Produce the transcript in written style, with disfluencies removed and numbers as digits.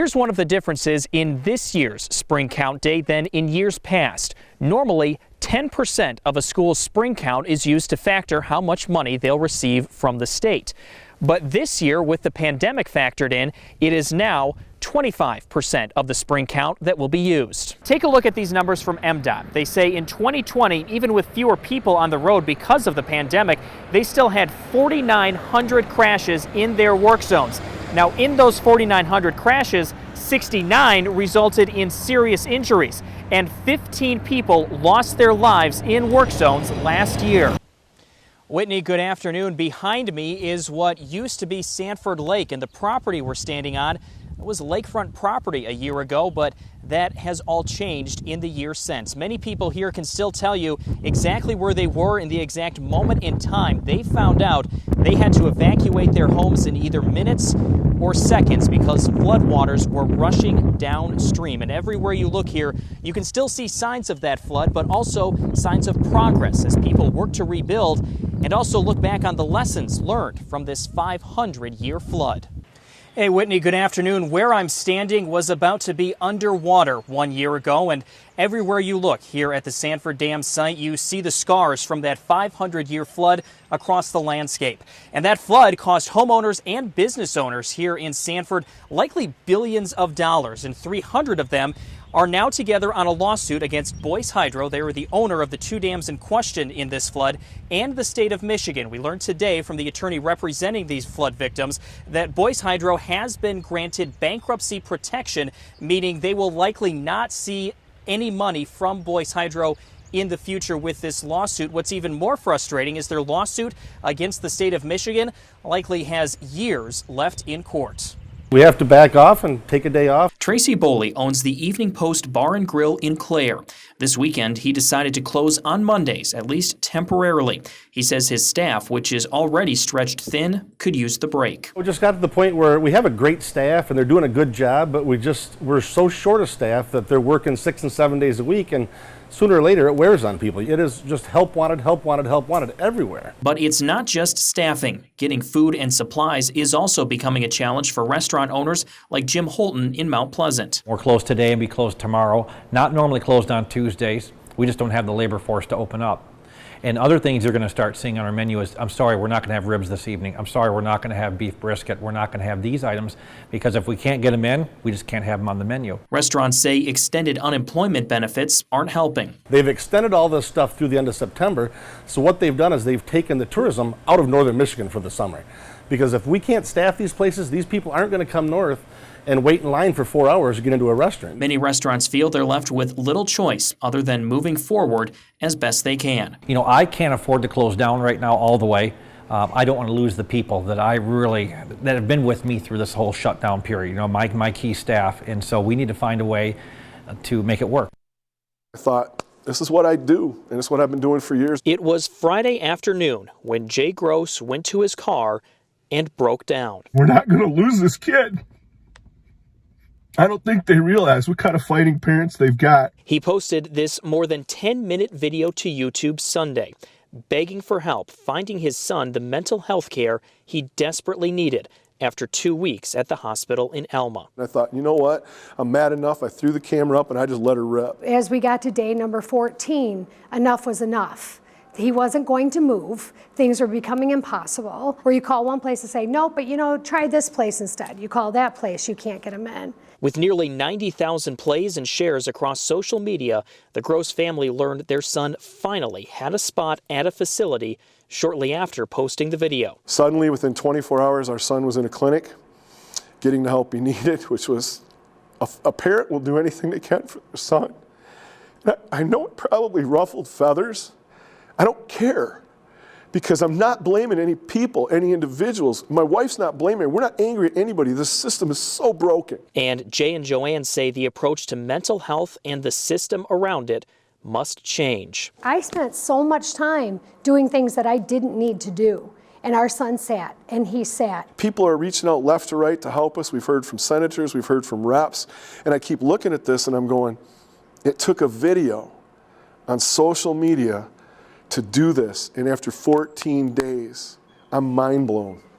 Here's one of the differences in this year's spring count day than in years past. Normally, 10% of a school's spring count is used to factor how much money they'll receive from the state. But this year, with the pandemic factored in, it is now 25% of the spring count that will be used. Take a look at these numbers from MDOT. They say in 2020, even with fewer people on the road because of the pandemic, they still had 4,900 crashes in their work zones. Now, in those 4,900 crashes, 69 resulted in serious injuries, and 15 people lost their lives in work zones last year. Whitney, good afternoon. Behind me is what used to be Sanford Lake, and the property we're standing on was lakefront property a year ago, but that has all changed in the years since. Many people here can still tell you exactly where they were in the exact moment in time they found out they had to evacuate their homes in either minutes or seconds because floodwaters were rushing downstream. And everywhere you look here, you can still see signs of that flood, but also signs of progress as people work to rebuild and also look back on the lessons learned from this 500-year flood. Hey, Whitney, good afternoon. Where I'm standing was about to be underwater 1 year ago, and everywhere you look here at the Sanford Dam site, you see the scars from that 500-year flood across the landscape. And that flood cost homeowners and business owners here in Sanford likely billions of dollars, and 300 of them are now together on a lawsuit against Boyce Hydro. They were the owner of the two dams in question in this flood, and the state of Michigan. We learned today from the attorney representing these flood victims that Boyce Hydro has been granted bankruptcy protection, meaning they will likely not see any money from Boyce Hydro in the future with this lawsuit. What's even more frustrating is their lawsuit against the state of Michigan likely has years left in court. We have to back off and take a day off. Tracy Boley owns the Evening Post Bar and Grill in Clare. This weekend, he decided to close on Mondays, at least temporarily. He says his staff, which is already stretched thin, could use the break. We just got to the point where we have a great staff and they're doing a good job, but we're so short of staff that they're working 6 and 7 days a week, and sooner or later it wears on people. It is just help wanted, help wanted, help wanted everywhere. But it's not just staffing. Getting food and supplies is also becoming a challenge for restaurant owners like Jim Holton in Mount Pleasant. We're closed today and be closed tomorrow. Not normally closed on Tuesdays. We just don't have the labor force to open up. And other things you're going to start seeing on our menu is, I'm sorry, we're not going to have ribs this evening. I'm sorry, we're not going to have beef brisket. We're not going to have these items because if we can't get them in, we just can't have them on the menu. Restaurants say extended unemployment benefits aren't helping. They've extended all this stuff through the end of September. So what they've done is they've taken the tourism out of northern Michigan for the summer. Because if we can't staff these places, these people aren't going to come north and wait in line for 4 hours to get into a restaurant. Many restaurants feel they're left with little choice other than moving forward as best they can. You know, I can't afford to close down right now all the way. I don't want to lose the people that that have been with me through this whole shutdown period, you know, my key staff, and so we need to find a way to make it work. I thought, this is what I do, and it's what I've been doing for years. It was Friday afternoon when Jay Gross went to his car and broke down. We're not going to lose this kid. I don't think they realize what kind of fighting parents they've got. He posted this more than 10-minute video to YouTube Sunday, begging for help finding his son the mental health care he desperately needed after 2 weeks at the hospital in Elma. I thought, you know what? I'm mad enough. I threw the camera up and I just let her rip. As we got to day number 14, enough was enough. He wasn't going to move. Things were becoming impossible. Or you call one place and say, no, but you know, try this place instead. You call that place, you can't get him in. With nearly 90,000 plays and shares across social media, the Gross family learned their son finally had a spot at a facility shortly after posting the video. Suddenly, within 24 hours, our son was in a clinic, getting the help he needed, which was a parent will do anything they can for their son. I know it probably ruffled feathers. I don't care, because I'm not blaming any people, any individuals. My wife's not blaming. We're not angry at anybody. This system is so broken. And Jay and Joanne say the approach to mental health and the system around it must change. I spent so much time doing things that I didn't need to do. And our son sat, and he sat. People are reaching out left to right to help us. We've heard from senators, we've heard from reps. And I keep looking at this and I'm going, it took a video on social media to do this, and after 14 days, I'm mind blown.